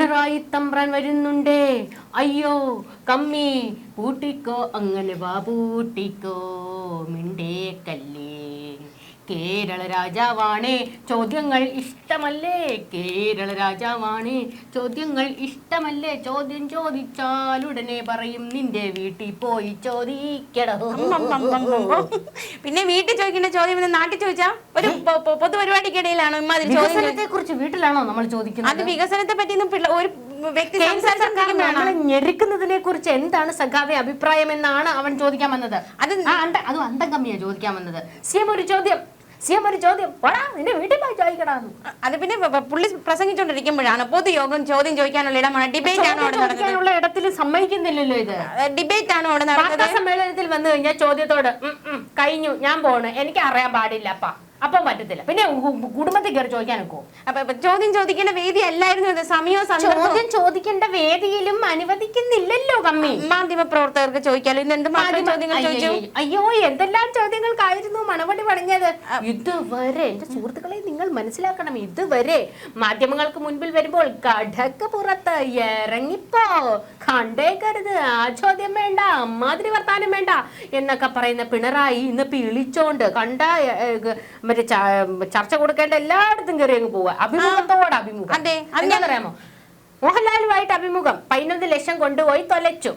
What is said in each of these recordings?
പിണറായി തമ്പ്രാൻ വരുന്നുണ്ടേ, അയ്യോ കമ്മി പൂട്ടിക്കോ, അങ്ങനെ വാ പൂട്ടിക്കോ, മിണ്ടേക്കല്ലേ. കേരള രാജാവാണേ, ചോദ്യങ്ങൾ ഇഷ്ടമല്ലേ, കേരള രാജാവാണേ, ചോദ്യങ്ങൾ ഇഷ്ടമല്ലേ, ചോദ്യം ചോദിച്ചാൽ ഉടനെ പറയും നിന്റെ വീട്ടിൽ പോയി ചോദിക്കടോ. പിന്നെ വീട്ടിൽ ചോദിക്കേണ്ട ചോദ്യം പിന്നെ നാട്ടിൽ ചോദിച്ചാ ഒരു പൊതുപരിപാടിക്കിടയിലാണ് ഇമാതിരി വികസനത്തെ കുറിച്ച് വീട്ടിലാണോ നമ്മൾ ചോദിക്കുന്നത്? അത് വികസനത്തെ പറ്റിയൊന്നും ഒരു വ്യക്തി ഞെരുക്കുന്നതിനെ കുറിച്ച് എന്താണ് സഖാവെ അഭിപ്രായം എന്നാണ് അവൻ ചോദിക്കാൻ വന്നത്. അത് അന്തം കമ്മിയാ ചോദിക്കാൻ വന്നത്. സിഎം ഒരു ചോദ്യം നിന്റെ വീട്ടിൽ പോയി ചോദിക്കടാന്ന്. അത് പിന്നെ പുള്ളി പ്രസംഗിച്ചോണ്ടിരിക്കുമ്പോഴാണ് പൊതുയോഗം ചോദ്യം ചോദിക്കാനുള്ള ഇടമാണ്. ഡിബേറ്റ് ആണോ ചോദിക്കാനുള്ള ഇടത്തിൽ സമ്മതിക്കുന്നില്ലല്ലോ. ഇത് ഡിബേറ്റ് ആണോ അവിടെ നടന്നത്? സമ്മേളനത്തിൽ വന്നു കഴിഞ്ഞാൽ ചോദ്യത്തോട് കഴിഞ്ഞു, ഞാൻ പോണ്, എനിക്ക് അറിയാൻ പാടില്ല അപ്പം പറ്റത്തില്ല. പിന്നെ കുടുംബത്തിൽ കയറി ചോദിക്കാനൊക്കെ അപ്പൊ ചോദ്യം ചോദിക്കേണ്ട വേദി അല്ലായിരുന്നു സമയവും ചോദ്യം ചോദിക്കേണ്ട വേദിയിലും അനുവദിക്കുന്നില്ലല്ലോ കമ്മി. മാധ്യമ പ്രവർത്തകർക്ക് ചോദിക്കാലോ. ഇന്ന് എന്ത് ചോദ്യങ്ങൾ ചോദിച്ചു? അയ്യോ എന്തെല്ലാം ചോദ്യങ്ങൾക്കായിരുന്നു മണവടി പടഞ്ഞത്. ഇതുവരെ എന്റെ സുഹൃത്തുക്കളെ നിങ്ങൾ മനസ്സിലാക്കണം, ഇതുവരെ മാധ്യമങ്ങൾക്ക് മുൻപിൽ വരുമ്പോൾ കടക്ക് പുറത്ത് ഇറങ്ങിപ്പോ, കണ്ടേക്കരുത്, ആ ചോദ്യം വേണ്ട, അമ്മാതിരി വർത്താനം വേണ്ട എന്നൊക്കെ പറയുന്ന പിണറായി ഇന്ന് പിളിച്ചോണ്ട് കണ്ട മറ്റേ ചർച്ച കൊടുക്കേണ്ട എല്ലായിടത്തും കയറി അങ്ങ് പോവുക. അഭിമുഖത്തോട് അഭിമുഖം. അതെ, എന്താണെന്നറിയാമോ? മോഹൻലാലുമായിട്ട് അഭിമുഖം 11 ലക്ഷം കൊണ്ടുപോയി തൊലച്ചു.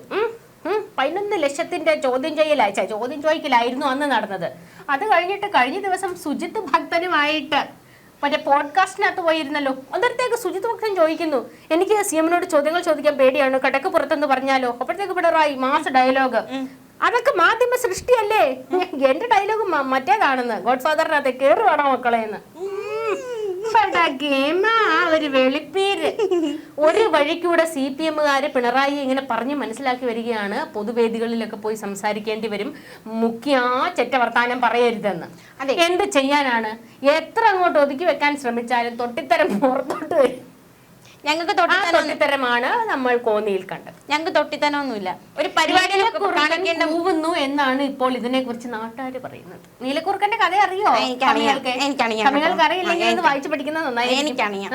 11 ലക്ഷത്തിന്റെ ചോദ്യം ചോദിക്കലായിരുന്നു അന്ന് നടന്നത്. അത് കഴിഞ്ഞിട്ട് കഴിഞ്ഞ ദിവസം സുജിത്ത് ഭക്തനുമായിട്ട് മറ്റേ പോഡ്കാസ്റ്റിനകത്ത് പോയിരുന്നല്ലോ. അന്നേരത്തേക്ക് സുജിത്ത് ഭക്തൻ ചോദിക്കുന്നു, എനിക്ക് സിഎമ്മിനോട് ചോദ്യങ്ങൾ ചോദിക്കാൻ പേടിയാണ്, കടക്ക് പുറത്തെന്ന് പറഞ്ഞാലോ. അപ്പോഴത്തേക്ക് പിണറായി മാസ് ഡയലോഗ്. അതൊക്കെ മാധ്യമ സൃഷ്ടിയല്ലേ? എന്റെ ഡയലോഗ് മറ്റേതാണെന്ന്, ഗോഡ് ഫാദറിനകത്ത് കേറി വേണം മക്കളെന്ന്. ഒരു വെളിപ്പേര്. ഒരു വഴിക്കൂടെ CPM-കാര് പിണറായി ഇങ്ങനെ പറഞ്ഞ് മനസ്സിലാക്കി വരികയാണ്, പൊതുവേദികളിലൊക്കെ പോയി സംസാരിക്കേണ്ടി വരും, മുഖ്യ ചെറ്റ വർത്താനം പറയരുതെന്ന്. എന്ത് ചെയ്യാനാണ്? എത്ര അങ്ങോട്ട് ഒതുക്കി വെക്കാൻ ശ്രമിച്ചാലും തൊട്ടിത്തരം പുറത്തോട്ട് വരും. ഞങ്ങൾക്ക് തൊട്ടിത്തരമാണ് നമ്മൾ കോന്നിയിൽ കണ്ടത്. ഞങ്ങൾക്ക് തൊട്ടിത്തനമൊന്നുമില്ല. ഒരു പരിപാടിയിൽ കൂവുന്നു എന്നാണ് ഇപ്പോൾ ഇതിനെ കുറിച്ച് നാട്ടുകാർ പറയുന്നത്. നീലക്കുറുക്കന്റെ കഥ അറിയോ? എനിക്കറിയാം. അറിയില്ലെങ്കിൽ വായിച്ചു പഠിക്കുന്നത് നന്നായി. എനിക്കറിയാം.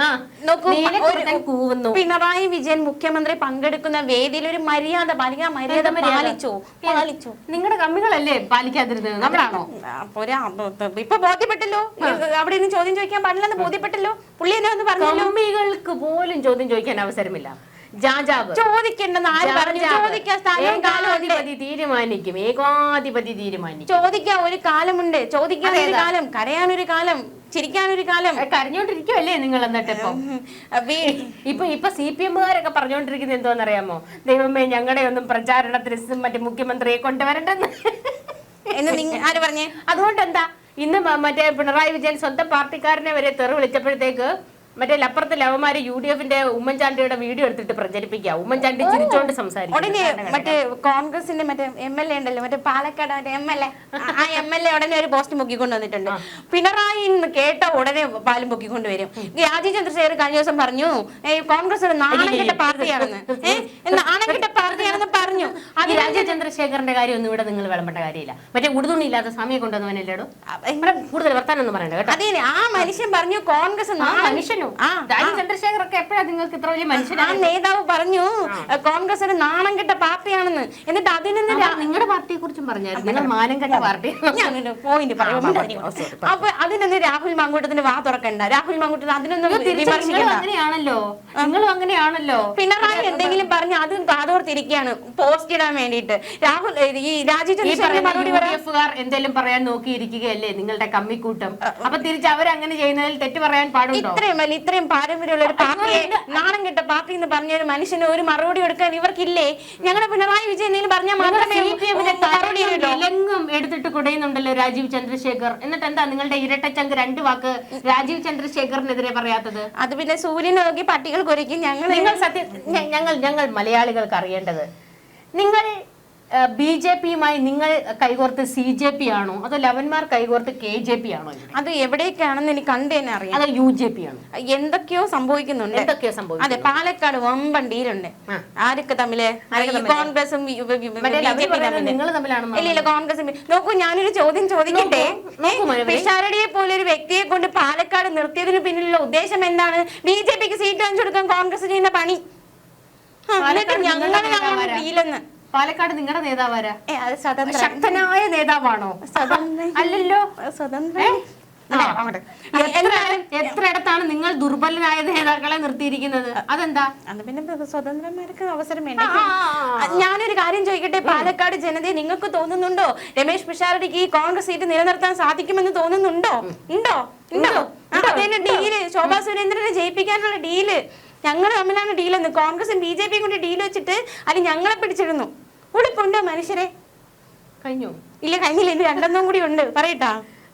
കൂവുന്നു. പിണറായി വിജയൻ മുഖ്യമന്ത്രി പങ്കെടുക്കുന്ന വേദിയിൽ ഒരു മര്യാദ പാലിച്ചു. നിങ്ങളുടെ കമ്മികളല്ലേ പാലിക്കാതിരുന്നത്? നമ്മളാണോ? ഇപ്പൊ ബോധ്യപ്പെട്ടല്ലോ, അവിടെ നിന്ന് ചോദ്യം ചോദിക്കാൻ പാടില്ലെന്ന് ബോധ്യപ്പെട്ടല്ലോ. പുള്ളി എന്നെ ഒന്ന് പറഞ്ഞു, കമ്മികൾക്ക് പോലും ചോദ്യം ചോദിക്കാൻ അവസരമില്ല. ചോദിക്കേണ്ടെന്ന് ആര് പറഞ്ഞു? ഏകാധിപതി തീരുമാനിക്കും. ചോദിക്കാൻ ഒരു കാലമുണ്ട്. ചോദിക്കാൻ ഒരു കാലം, കരയാനൊരു കാലം, ചിരിക്കാനൊരു കാലം. കരഞ്ഞോണ്ടിരിക്കുവല്ലേ നിങ്ങൾ? എന്നിട്ട് ഇപ്പൊ CPM-കാരൊക്കെ പറഞ്ഞോണ്ടിരിക്കുന്നത് എന്തോന്നറിയാമോ? ദൈവമേ ഞങ്ങളുടെ ഒന്നും പ്രചാരണത്തിന് മറ്റേ മുഖ്യമന്ത്രിയെ കൊണ്ടുവരണ്ടെന്ന് ആര് പറഞ്ഞേ? അതുകൊണ്ട് എന്താ ഇന്ന് മറ്റേ പിണറായി വിജയൻ സ്വന്തം പാർട്ടിക്കാരനെ വരെ തെറി വിളിച്ചപ്പോഴത്തേക്ക് മറ്റേ അപ്പുറത്തെ ലവന്മാര് UDF-ന്റെ ഉമ്മൻചാണ്ടിയുടെ വീഡിയോ എടുത്തിട്ട് പ്രചരിപ്പിക്കുക. ഉമ്മൻചാണ്ടി ചിരിച്ചോണ്ട് സംസാരിക്കും. ഉടനെ മറ്റേ കോൺഗ്രസിന്റെ മറ്റേ MLA ഉണ്ടല്ലോ, മറ്റേ പാലക്കാട് മറ്റേ MLA, ആ MLA ഉടനെ ഒരു പോസ്റ്റ് പൊക്കിക്കൊണ്ട് വന്നിട്ടുണ്ട്. പിണറായി കേട്ട ഉടനെ പാലും പൊക്കിക്കൊണ്ട് വരും. രാജീവ് ചന്ദ്രശേഖർ കഴിഞ്ഞ ദിവസം പറഞ്ഞു കോൺഗ്രസ് ഒരു നാണംകെട്ട പാർട്ടിയാണെന്ന്. നാണംകെട്ട പാർട്ടിയാണെന്ന് പറഞ്ഞു. അത് രാജീവ് ചന്ദ്രശേഖറിന്റെ കാര്യമൊന്നും ഇവിടെ നിങ്ങൾ വിളമ്പേണ്ട കാര്യമില്ല. മറ്റേ ഉടുതുണി ഇല്ലാത്ത സമയം കൊണ്ടുവന്നവനല്ലേടോ. കൂടുതൽ വർത്താനൊന്നും പറയണ്ട കേട്ടോ. അതെ, ആ മനുഷ്യൻ പറഞ്ഞു കോൺഗ്രസ് മനുഷ്യനോ? രാജീവ് ചന്ദ്രശേഖർ ഒക്കെ എപ്പോഴാണ് നിങ്ങൾക്ക് ഇത്ര വലിയ മനുഷ്യനാണ്? നേതാവ് പറഞ്ഞു കോൺഗ്രസ് ഒരു നാണം കെട്ട പാർട്ടിയാണെന്ന്. എന്നിട്ട് അതിനെന്ന് നിങ്ങളുടെ പാർട്ടിയെ കുറിച്ചും പറഞ്ഞായിരുന്നു, നിങ്ങൾ മാനം കെട്ട പാർട്ടി. പോയിന്റ് അപ്പൊ അതിനൊന്ന് രാഹുൽ മാങ്കൂട്ടത്തിന് വാ തുറക്കണ്ട. രാഹുൽ മാങ്കൂട്ടത്തിന് അതിനൊന്നും അങ്ങനെയാണല്ലോ. പിണറായി എന്തെങ്കിലും പറഞ്ഞ് അത് കാതോർത്തിരിക്കുകയാണ് പോസ്റ്റ് ഇടാൻ വേണ്ടിയിട്ട്. രാഹുൽ ഈ രാജീവ് ചന്ദ്രശേഖർ എന്തെങ്കിലും പറയാൻ നോക്കിയിരിക്കുകയല്ലേ നിങ്ങളുടെ കമ്മിക്കൂട്ടം. അപ്പൊ തിരിച്ച് അവരങ്ങനെ ചെയ്യുന്നതിൽ തെറ്റ് പറയാൻ പാടുണ്ടോ? ഇത്രയും പാരമ്പര്യമുള്ള ഒരു പാർട്ടിയെ നാണം കെട്ട പാർട്ടി എന്ന് പറഞ്ഞ ഒരു മനുഷ്യന് ഒരു മറുപടി കൊടുക്കാൻ ഇവർക്കില്ലേ? ഞങ്ങളുടെ പിണറായി വിജയൻ എന്തെങ്കിലും പറഞ്ഞാൽ മാത്രമേ എടുത്തിട്ട് കുടയുന്നുണ്ടല്ലോ രാജീവ് ചന്ദ്രശേഖർ. എന്നിട്ട് എന്താ നിങ്ങളുടെ ഇരട്ടച്ചങ്ക് 2 വാക്ക് രാജീവ് ചന്ദ്രശേഖറിനെതിരെ പറയാത്തത്? അത് പിന്നെ സൂര്യനെ നോക്കി പട്ടികൾ കുരയ്ക്കും. ഞങ്ങൾ മലയാളികൾക്ക് അറിയേണ്ടത്, നിങ്ങൾ BJP-യുമായി നിങ്ങൾ കൈകോർത്ത് CJP ആണോ അതോ ലവന്മാർ കൈകോർത്ത് KJP ആണോ? അത് എവിടേക്കാണെന്ന് എനിക്ക് കണ്ടേനെ അറിയാം. അതോ UJP ആണോ? എന്തൊക്കെയോ സംഭവിക്കുന്നുണ്ട്. അതെ, പാലക്കാട് വമ്പൻ ഡീലുണ്ട്. ആരൊക്കെ തമ്മില്? കോൺഗ്രസും നിങ്ങൾ തമ്മിലാണോ? ഇല്ല, കോൺഗ്രസും. നോക്കൂ, ഞാനൊരു ചോദ്യം ചോദിക്കട്ടെ. പിഷാരടിയെ പോലെ ഒരു വ്യക്തിയെ കൊണ്ട് പാലക്കാട് നിർത്തിയതിന് പിന്നിലുള്ള ഉദ്ദേശം എന്താണ്? BJP-ക്ക് സീറ്റ് വാങ്ങിച്ചു കൊടുക്കാൻ കോൺഗ്രസ് ചെയ്യുന്ന പണി. ഞങ്ങൾ ഡീലെന്ന്. പാലക്കാട് നിങ്ങളുടെ നേതാവാരാ? അത് സ്വതന്ത്ര ശക്തനായ നേതാവാണോ? അല്ലല്ലോ, സ്വതന്ത്രം. എത്രയിടത്താണ് നിങ്ങൾ ദുർബലനായ നേതാക്കളെ നിർത്തിയിരിക്കുന്നത്? അതെന്താ? അത് പിന്നെ സ്വതന്ത്രന്മാർക്ക് അവസരം വേണ്ട. ഞാനൊരു കാര്യം ചോദിക്കട്ടെ, പാലക്കാട് ജനതയെ നിങ്ങൾക്ക് തോന്നുന്നുണ്ടോ രമേശ് പിഷാരടിക്ക് ഈ കോൺഗ്രസ് സീറ്റ് നിലനിർത്താൻ സാധിക്കുമെന്ന് തോന്നുന്നുണ്ടോ? ഉണ്ടോ? അതന്നെ ഡീല്. ശോഭാ സുരേന്ദ്രനെ ജയിപ്പിക്കാനുള്ള ഡീല് ഞങ്ങൾ തമ്മിലാണ് ഡീലെന്ന്. കോൺഗ്രസും BJP-യും കൊണ്ട് ഡീൽ വെച്ചിട്ട് അല്ലെങ്കിൽ ഞങ്ങളെ പിടിച്ചിരുന്നു. ഉളിപ്പുണ്ടോ മനുഷ്യരെ? കഴിഞ്ഞു? ഇല്ല, കഴിഞ്ഞില്ല. ഇനി രണ്ടെണ്ണം കൂടി ഉണ്ട്, പറയട്ടാ.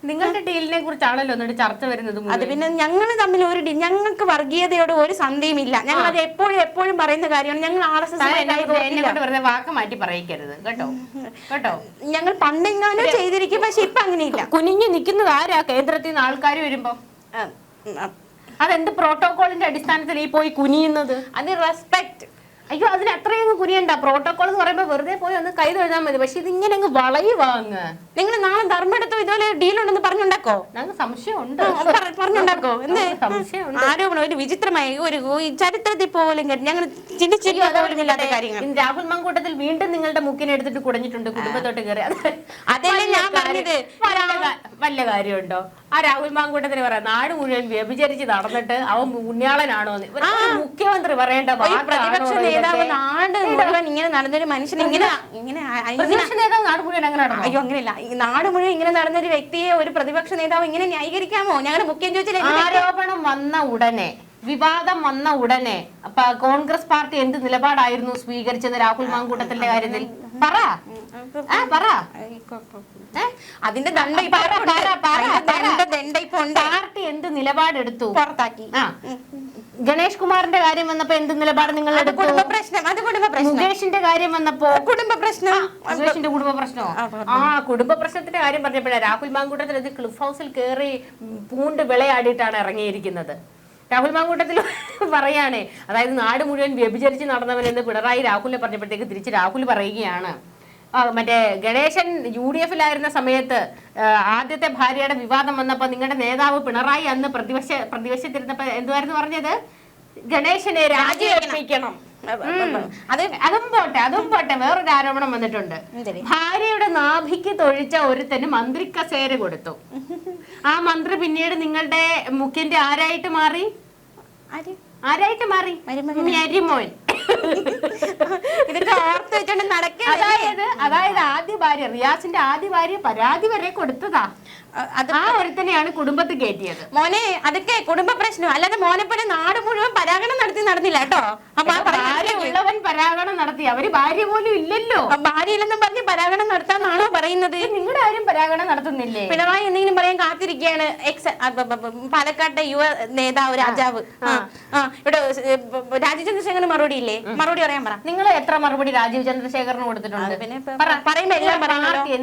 നിങ്ങളുടെ ഡീലിനെ കുറിച്ചാണല്ലോ എന്നിട്ട് ചർച്ച വരുന്നത്. അത് പിന്നെ ഞങ്ങൾ തമ്മിൽ ഒരു ഞങ്ങൾക്ക് വർഗീയതയോട് ഒരു സന്ദേഹം ഇല്ല. ഞങ്ങൾ അത് എപ്പോഴും പറയുന്ന കാര്യമാണ്. ഞങ്ങൾ വെറുതെ വാക്ക് മാറ്റി പറയിക്കരുത് കേട്ടോ. കേട്ടോ, ഞങ്ങൾ പണ്ടെങ്ങാനോ ചെയ്തിരിക്കും, പക്ഷെ ഇപ്പൊ അങ്ങനെയില്ല. കുനിഞ്ഞു നിൽക്കുന്നത് ആരാ? കേന്ദ്രത്തിൽ നിന്ന് ആൾക്കാർ വരുമ്പോ അതെന്ത് പ്രോട്ടോകോളിന്റെ അടിസ്ഥാനത്തിൽ ഈ പോയി കുനിയുന്നത്? അത് റെസ്പെക്ട്. അയ്യോ, അതിന് അത്രയൊന്നും കുനിയണ്ട. പ്രോട്ടോകോൾ എന്ന് പറയുമ്പോ വെറുതെ പോയി ഒന്ന് കൈ തൊഴുതാൽ മതി. പക്ഷെ ഇതിങ്ങനെ അങ്ങ് വളയുവാങ്ങ്. നിങ്ങൾ നാളെ ധർമ്മടത്തോ ഇതുപോലെ ഡീലുണ്ടെന്ന് പറഞ്ഞുണ്ടാക്കോ? ഞങ്ങൾക്ക് സംശയമുണ്ട്. പറഞ്ഞുണ്ടാക്കോ? എന്ത് സംശയമുണ്ട്? ആരോപണം ഒരു വിചിത്രമായി ഒരു ചരിത്രത്തിൽ പോലും ഞങ്ങൾ ചിന്തിച്ചില്ലാത്ത കാര്യങ്ങൾ. രാഹുൽ മാങ്കൂട്ടത്തിൽ വീണ്ടും നിങ്ങളുടെ മുക്കിനെ എടുത്തിട്ട് കുടഞ്ഞിട്ടുണ്ട് കുടുംബത്തോട്ട് കയറി. അതല്ലേ ഞാൻ പറഞ്ഞത്. വല്ല കാര്യമുണ്ടോ? ആ രാഹുൽ മാങ്കൂട്ടത്തിന് പറയാം നാട് മുഴുവൻ വ്യഭിചരിച്ച് നടന്നിട്ട് അവൻ പുണ്യാളനാണോ? മുഖ്യമന്ത്രി പറയേണ്ട പ്രതിപക്ഷ നേതാവ് നാട് മുഴുവൻ ഇങ്ങനെ നടന്നൊരു മനുഷ്യൻ ഇങ്ങനെ നാട് മുഴുവൻ അങ്ങനെ നടന്നു? അയ്യോ, അങ്ങനെയല്ല. നാട് മുഴുവൻ ഇങ്ങനെ നടന്നൊരു വ്യക്തിയെ ഒരു പ്രതിപക്ഷ നേതാവ് ഇങ്ങനെ ന്യായീകരിക്കാമോ? ഞങ്ങളുടെ മുഖ്യം ചോദിച്ചാൽ ആരോപണം വന്ന ഉടനെ, വിവാദം വന്ന ഉടനെ കോൺഗ്രസ് പാർട്ടി എന്ത് നിലപാടായിരുന്നു സ്വീകരിച്ചത് രാഹുൽ മാങ്കൂട്ടത്തിന്റെ കാര്യത്തിൽ? പറ. അതിന്റെ പാർട്ടി എന്ത് നിലപാടെടുത്തു? പുറത്താക്കി. ഗണേഷ് കുമാറിന്റെ കാര്യം വന്നപ്പോ എന്ത് നിലപാട് നിങ്ങൾ എടുത്തു? മുകേഷിന്റെ കാര്യം വന്നപ്പോ കുടുംബ പ്രശ്നം. മുകേഷിന്റെ കുടുംബ പ്രശ്നമോ? കുടുംബ പ്രശ്നത്തിന്റെ കാര്യം പറഞ്ഞപ്പോഴാണ് രാഹുൽ മാങ്കൂട്ടത്തിൽ അത് ക്ലിഫ് ഹൗസിൽ കയറി പൂണ്ട് വിളയാടിയിട്ടാണ് ഇറങ്ങിയിരിക്കുന്നത്. രാഹുൽ മാങ്കൂട്ടത്തിൽ പറയാണ്, അതായത് നാട് മുഴുവൻ വ്യഭിചരിച്ച് നടന്നവനെന്ന് പിണറായി രാഹുലിനെ പറഞ്ഞപ്പോഴത്തേക്ക് തിരിച്ച് രാഹുൽ പറയുകയാണ്, മറ്റേ ഗണേശൻ UDF-ലായിരുന്ന സമയത്ത് ആദ്യത്തെ ഭാര്യയുടെ വിവാദം വന്നപ്പോ നിങ്ങളുടെ നേതാവ് പിണറായി അന്ന് പ്രതിപക്ഷത്തിരുന്നപ്പോ എന്തുവായിരുന്നു പറഞ്ഞത്? ഗണേശനെ രാജിവെപ്പിക്കണം. അതും പോട്ടെ വേറൊരു ആരോപണം വന്നിട്ടുണ്ട്. ഭാര്യയുടെ നാഭിക്ക് തൊഴിച്ച ഒരുത്തന് മന്ത്രി കസേര കൊടുത്തു. ആ മന്ത്രി പിന്നീട് നിങ്ങളുടെ മുഖ്യന്റെ ആരായിട്ട് മാറി? മരുമോൻ. ഇതൊക്കെ ഓർത്ത് വെച്ചോണ്ട് നടക്കുക. അതായത് ആദ്യ ഭാര്യ, റിയാസിന്റെ ആദ്യ ഭാര്യ പരാതി വരെ കൊടുത്തതാ. ആ ഒരുത്തനെയാണ് കുടുംബത്തിൽ കയറ്റിയത്. മോനെ, അതൊക്കെ കുടുംബ പ്രശ്നം, അല്ലാതെ മോനെ പോലെ നാട് മുഴുവൻ പരാഗണം നടന്നില്ല കേട്ടോ. ഭാര്യ ഉള്ളവൻ പരാഗണം നടത്തി, അവര് ഭാര്യ പോലും ഇല്ലല്ലോ. ഭാര്യയില്ലെന്നും പറഞ്ഞ് പരാഗണം നടത്താന്നാണോ പറയുന്നത്? നിങ്ങളുടെ ആരും പരാഗണം നടത്തുന്നില്ലേ? പിണറായി എന്തെങ്കിലും പറയാൻ കാത്തിരിക്കുകയാണ്. പാലക്കാട്ടെ യുവ നേതാവ് രാജാവ് ഇവിടെ രാജീവ് ചന്ദ്രശേഖരന് മറുപടി ഇല്ലേ? മറുപടി പറയാൻ പറ. നിങ്ങൾ എത്ര മറുപടി രാജീവ് ചന്ദ്രശേഖരന് കൊടുത്തിട്ടുണ്ട്? പിന്നെ പറയുമ്പോ എല്ലാം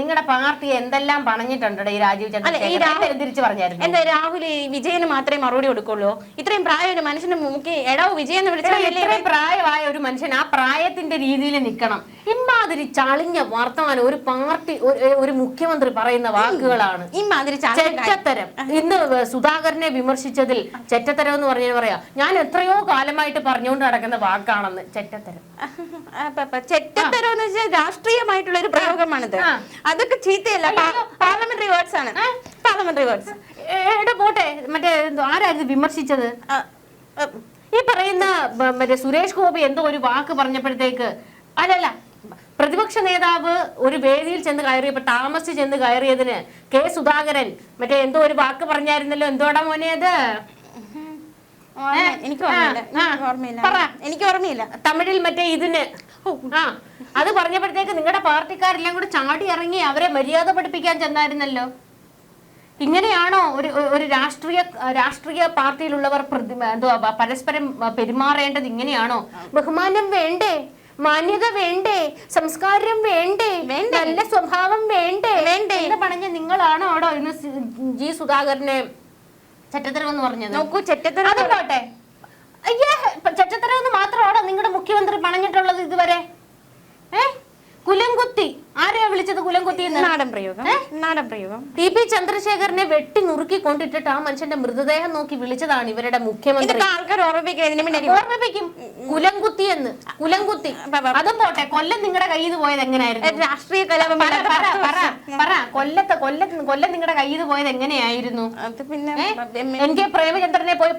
നിങ്ങളുടെ പാർട്ടിയെ എന്തെല്ലാം പണിഞ്ഞിട്ടുണ്ട് ഈ രാജീവ് ചന്ദ്രശേഖരൻ? തിരിച്ചു പറഞ്ഞായിരുന്നു. എന്താ രാഹുൽ വിജയന് മാത്രമേ മറുപടി കൊടുക്കുള്ളൂ? ഇത്രയും പ്രായ ഒരു മനുഷ്യന് മുഖ്യ എടാവ് വിജയ് എന്ന് വിളിച്ചാൽ ഇത്രയും പ്രായമായ ഒരു മനുഷ്യൻ ആ പ്രായത്തിന്റെ രീതിയിൽ നിൽക്കണം. ഇമാതിരി ചളിഞ്ഞ വർത്തമാനം ഒരു പാർട്ടി ഒരു മുഖ്യമന്ത്രി പറയുന്ന വാക്കുകളാണ്. ഇമാതിരി ചെറ്റത്തരം. ഇന്ന് സുധാകരനെ വിമർശിച്ചതിൽ ചെറ്റത്തരം എന്ന് പറഞ്ഞാൽ പറയാ, ഞാൻ എത്രയോ കാലമായിട്ട് പറഞ്ഞുകൊണ്ട് നടക്കുന്ന വാക്കാണെന്ന് ചെറ്റത്തരം. ചെറ്റത്തരം എന്ന് വെച്ചാൽ രാഷ്ട്രീയമായിട്ടുള്ള ഒരു പ്രയോഗമാണിത്. അതൊക്കെ ചീത്തയല്ല, പാർലമെന്ററി വേർഡ്സ് ആണ്. പാർലമെന്ററി വേർഡ്സ് പോട്ടെ. മറ്റേ ആരായിരുന്നു വിമർശിച്ചത്? ഈ പറയുന്ന മറ്റേ സുരേഷ് ഗോപി എന്തോ ഒരു വാക്ക് പറഞ്ഞപ്പോഴത്തേക്ക്, അല്ലല്ല, പ്രതിപക്ഷ നേതാവ് ഒരു വേദിയിൽ ചെന്ന് കയറിയപ്പോ താമസിച്ച് ചെന്ന് കയറിയതിന് സുധാകരൻ മറ്റേ എന്തോ ഒരു വാക്ക് പറഞ്ഞായിരുന്നല്ലോ. എന്തോടാ മോനെ അത്? എനിക്ക് ഓർമ്മയില്ല. തമിഴിൽ മറ്റേ ഇതിന് അത് പറഞ്ഞപ്പോഴത്തേക്ക് നിങ്ങളുടെ പാർട്ടിക്കാരെല്ലാം കൂടെ ചാടി ഇറങ്ങി അവരെ മര്യാദ പഠിപ്പിക്കാൻ ചെന്നായിരുന്നല്ലോ. ഇങ്ങനെയാണോ ഒരു രാഷ്ട്രീയ പാർട്ടിയിലുള്ളവർ എന്തുവാ പരസ്പരം പെരുമാറേണ്ടത്? ഇങ്ങനെയാണോ? ബഹുമാനം വേണ്ടേ? മാന്യത വേണ്ടേ, സംസ്കാരം വേണ്ടേ, നല്ല സ്വഭാവം വേണ്ടേ എന്ന് പറഞ്ഞ നിങ്ങളാണോ അവിടെ ഇന്ന് ജി സുധാകരനെ ചെറ്റത്തരവെന്ന് പറഞ്ഞത്? നോക്കൂ, ചെറ്റത്തരം അത് പോട്ടെ, അയ്യേ ചെറ്റത്തരവെന്ന് മാത്രമാണോ നിങ്ങളുടെ മുഖ്യമന്ത്രി പറഞ്ഞിട്ടുള്ളത് ഇതുവരെ? കുലംകുത്തി ആരെയാ വിളിച്ചത് കുലംകുത്തി? നാടൻ പ്രയോഗം, നാടൻ പ്രയോഗം. ടി.പി. ചന്ദ്രശേഖരനെ വെട്ടി നുറുക്കി കൊണ്ടിട്ടിട്ട് ആ മനുഷ്യന്റെ മൃതദേഹം നോക്കി വിളിച്ചതാണ് ഇവരുടെ മുഖ്യമന്ത്രി. ആൾക്കാർ ഓർമ്മിപ്പിക്കും കുലംകുത്തി എന്ന്. കുലംകുത്തി അതും പോട്ടെ, കൊല്ലം നിങ്ങളുടെ കയ്യിൽ നിന്ന് പോയത് എങ്ങനെയായിരുന്നു? രാഷ്ട്രീയ കലാപം കൊല്ലം നിങ്ങളുടെ കയ്യിൽ നിന്ന് പോയത് എങ്ങനെയായിരുന്നു? അത് പിന്നെ എനിക്ക് പ്രേമചന്ദ്രനെ പോയി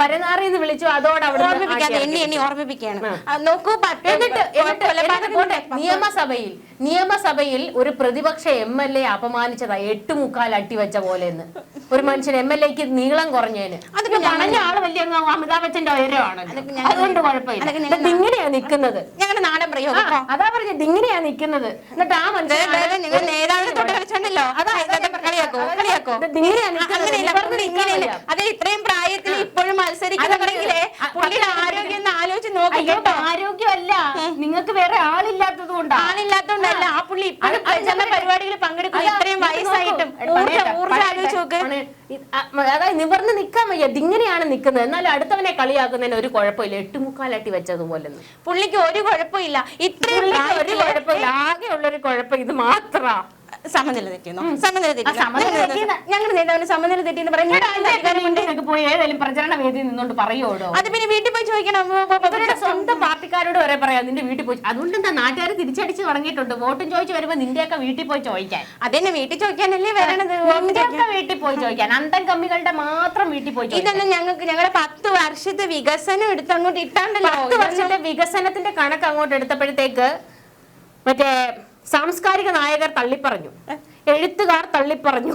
പരനാറിന്ന് വിളിച്ചു. അതോടെ അവിടെ ഓർമ്മിപ്പിക്കുകയാണ്. നോക്കൂ, നിയമസഭയിൽ ഒരു പ്രതിപക്ഷ MLA അപമാനിച്ചതാ 8.25 അട്ടി വെച്ച പോലെ ഒരു മനുഷ്യൻ MLAക്ക് നീളം കുറഞ്ഞതിന്. അതൊക്കെ പറഞ്ഞ ആള് വലിയ അമിതാഭ് ബച്ചന്റെ ഉയരമാണ്. അതുകൊണ്ട് കുഴപ്പമില്ല. ഇങ്ങനെയാ നിക്കുന്നത് ഞങ്ങളുടെ നാടൻ പ്രയോഗം. അതാ പറഞ്ഞത്, ഇങ്ങനെയാ നിക്കുന്നത്. എന്നിട്ട് ആ മനുഷ്യൻ അതെ ഇത്രയും പ്രായത്തിൽ ഇപ്പോഴും മത്സരിക്കുന്നുണ്ടെങ്കിലേ പുള്ളിയുടെ ആരോഗ്യം ഒന്ന് ആലോചിച്ച് നോക്കി. ആരോഗ്യമല്ല, നിങ്ങൾക്ക് വേറെ ആളില്ലാത്തതുകൊണ്ടാണ്. ആളില്ലാത്തതുകൊണ്ടല്ല, ആ പുള്ളി ഇപ്പോഴും പരിപാടികളിൽ പങ്കെടുക്കും. ഇത്രയും വയസ്സായിട്ടും ഊർജ്ജം ആലോചിച്ച് നോക്ക്. അതായത് നിവർന്ന് നിക്കാൻ വയ്യ, ഇതിങ്ങനെയാണ് നിക്കുന്നത്. എന്നാലും അടുത്തവനെ കളിയാക്കുന്നതിന് ഒരു കുഴപ്പമില്ല. 8.25 അട്ടി വെച്ചതുപോലെ പുള്ളിക്ക് ഒരു കുഴപ്പമില്ല. ഇത്രയും ഒരു കുഴപ്പമില്ല. ആകെ ഉള്ളൊരു കുഴപ്പം ഇത് മാത്രമാ. സമനില തെറ്റിയെന്നോ? സമനില തെറ്റി, ഞങ്ങളുടെ നേതാവിന് സമനില തെറ്റിയെന്ന് പറഞ്ഞു പോയി ഏതായാലും പ്രചരണ വേദിയിൽ നിന്നോണ്ട് പറയോടോ? അത് പിന്നെ വീട്ടിൽ പോയി ചോദിക്കണം. സ്വന്തം പാർട്ടിക്കാരോട് വരെ പറയാം നിന്റെ വീട്ടിൽ പോയി. അതുകൊണ്ട് എന്താ നാട്ടുകാർ തിരിച്ചടിച്ച് തുടങ്ങിയിട്ടുണ്ട്. വോട്ടും ചോദിച്ചു വരുമ്പോ നിന്റെയൊക്കെ വീട്ടിൽ പോയി ചോദിക്കാൻ. അതെന്നെ വീട്ടിൽ ചോദിക്കാനല്ലേ വരണത്? വീട്ടിൽ പോയി ചോദിക്കാൻ, അന്തം കമ്മികളുടെ മാത്രം വീട്ടിൽ പോയി. ഇതൊന്നും ഞങ്ങളുടെ 10 വർഷത്തെ വികസനം എടുത്ത് അങ്ങോട്ട് ഇട്ടാണ്ടല്ലോ. 10 വർഷത്തെ വികസനത്തിന്റെ കണക്ക് അങ്ങോട്ട് എടുത്തപ്പോഴത്തേക്ക് മറ്റേ സാംസ്കാരിക നായകർ തള്ളിപ്പറഞ്ഞു, എഴുത്തുകാർ തള്ളിപ്പറഞ്ഞു,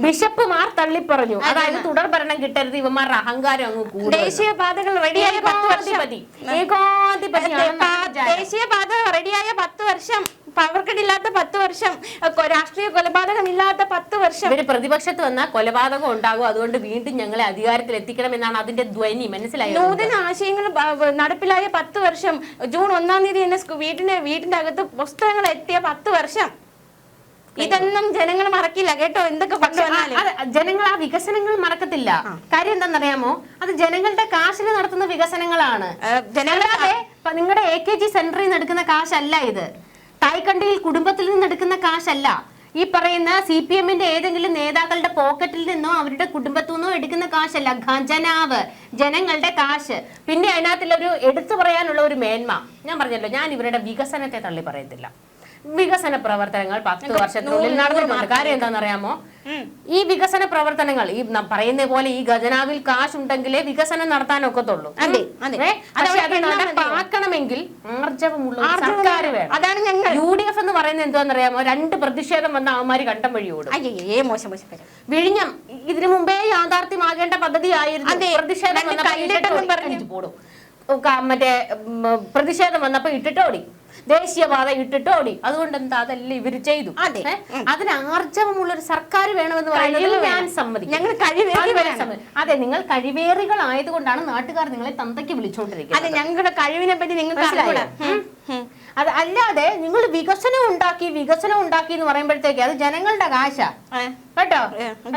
ബിഷപ്പുമാർ തള്ളിപ്പറഞ്ഞു. അതായത് തുടർ ഭരണം കിട്ടരുത്, ഇവന്മാരുടെ അഹങ്കാരം അങ്ങ് കൂടും. ദേശീയപാതകൾ റെഡിയായ 10 വർഷം, ദേശീയപാത റെഡിയായ 10 വർഷം, പവർക്കടില്ലാത്ത 10 വർഷം, രാഷ്ട്രീയ കൊലപാതകം ഇല്ലാത്ത 10 വർഷം. ഇവര് പ്രതിപക്ഷത്ത് വന്നാൽ കൊലപാതകം ഉണ്ടാകും. അതുകൊണ്ട് വീണ്ടും ഞങ്ങളെ അധികാരത്തിൽ എത്തിക്കണം എന്നാണ് അതിന്റെ ധ്വനി. മനസ്സിലായി? നൂതന ആശയങ്ങൾ നടപ്പിലായ 10 വർഷം. ജൂൺ 1-ാം തീയതി എന്നെ വീട്ടിന്റെ അകത്ത് പുസ്തകങ്ങൾ എത്തിയ 10 വർഷം. ഇതൊന്നും ജനങ്ങൾ മറക്കില്ല കേട്ടോ. എന്തൊക്കെ ജനങ്ങൾ ആ വികസനങ്ങൾ മറക്കത്തില്ല. കാര്യം എന്താണെന്നറിയാമോ? അത് ജനങ്ങളുടെ കാശിൽ നടത്തുന്ന വികസനങ്ങളാണ്. നിങ്ങളുടെ AKG സെന്ററിൽ നിന്ന് എടുക്കുന്ന കാശല്ല ഇത്. തായ്ക്കണ്ടിയിൽ കുടുംബത്തിൽ നിന്ന് എടുക്കുന്ന കാശല്ല. ഈ പറയുന്ന CPM-ന്റെ ഏതെങ്കിലും നേതാക്കളുടെ പോക്കറ്റിൽ നിന്നോ അവരുടെ കുടുംബത്തിൽ നിന്നോ എടുക്കുന്ന കാശല്ല. ഖജനാവ്, ജനങ്ങളുടെ കാശ്. പിന്നെ അതിനകത്തുള്ളൊരു എടുത്തു പറയാനുള്ള ഒരു മേന്മ ഞാൻ പറഞ്ഞല്ലോ, ഞാൻ ഇവരുടെ വികസനത്തെ തള്ളി പറയത്തില്ല. വികസന പ്രവർത്തനങ്ങൾ 10 വർഷത്തിനുള്ളിൽ നടന്നിട്ടുണ്ട്. കാര്യം എന്താണെന്നറിയാമോ? ഈ വികസന പ്രവർത്തനങ്ങൾ ഈ പറയുന്ന പോലെ ഈ ഖജനാവിൽ കാശുണ്ടെങ്കിലേ വികസനം നടത്താനൊക്കത്തുള്ളൂ. നടപ്പാക്കണമെങ്കിൽ ആർജവമുള്ള സർക്കാർ വേണം. അതാണ് ഞങ്ങൾ UDF എന്ന് പറയുന്നത് എന്താണെന്നറിയാമോ? 2 പ്രതിഷേധം വന്ന അവന്മാര് കണ്ടം വഴിയോടും. വിഴിഞ്ഞം ഇതിനു മുമ്പേ യാഥാർത്ഥ്യമാകേണ്ട പദ്ധതിയായിരുന്നു. പ്രതിഷേധം പറഞ്ഞു പോടും. മറ്റേ പ്രതിഷേധം വന്നപ്പോ ഇട്ടിട്ടോടി, ദേശീയപാത ഇട്ടിട്ടോടി. അതുകൊണ്ട് എന്താ അതെല്ലാം ഇവര് ചെയ്തു. അതിന് ആർജവമുള്ള ഒരു സർക്കാർ വേണമെന്ന് പറയുന്നത് ഞാൻ സമ്മതിക്കും. അതെ, നിങ്ങൾ കഴിവേറികൾ ആയതുകൊണ്ടാണ് നാട്ടുകാർ നിങ്ങളെ തന്തയ്ക്ക് വിളിച്ചോണ്ടിരിക്കുന്നത്. ഞങ്ങളുടെ കഴിവിനെ പറ്റി നിങ്ങൾക്ക് അത് അല്ലാതെ നിങ്ങൾ വികസനം ഉണ്ടാക്കി എന്ന് പറയുമ്പോഴത്തേക്ക് അത് ജനങ്ങളുടെ കാശാ കേട്ടോ.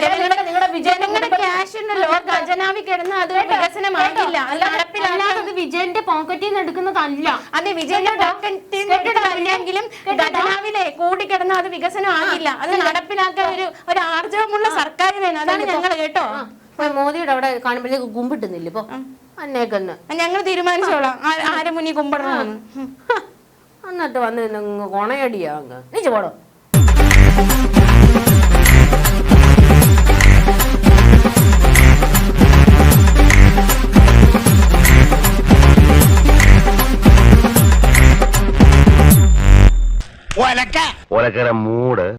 ജനങ്ങളുടെ ക്യാഷ് ഉണ്ടല്ലോ ഖജനാവിൽ കിടന്ന് അത് വികസനമാകില്ല. അല്ലാതെ വിജയന്റെ പോക്കറ്റിൽ നിന്ന് എടുക്കുന്നതല്ല. അതെ, വിജയന്റെ പോക്കറ്റിലെങ്കിലും ഖജനാവിലെ കൂടിക്കിടന്ന് അത് വികസനം ആകില്ല. അത് നടപ്പിലാക്കാൻ ഒരു ആർജവമുള്ള സർക്കാർ വേണം. അതാണ് ഞങ്ങൾ കേട്ടോ. മോദിയുടെ അവിടെ കാണുമ്പോഴത്തേക്ക് കുമ്പിട്ടുന്നില്ല ഇപ്പൊ അന്നേക്കൊന്ന് ഞങ്ങൾ തീരുമാനിച്ചോളാം ആരെ മുന്നിൽ കുമ്പിടണമെന്ന്. എന്നിട്ട് വന്ന് കൊണയടിയാ അങ്ങ് നീച്ചു പോടോ. ഒലക്കര മൂട്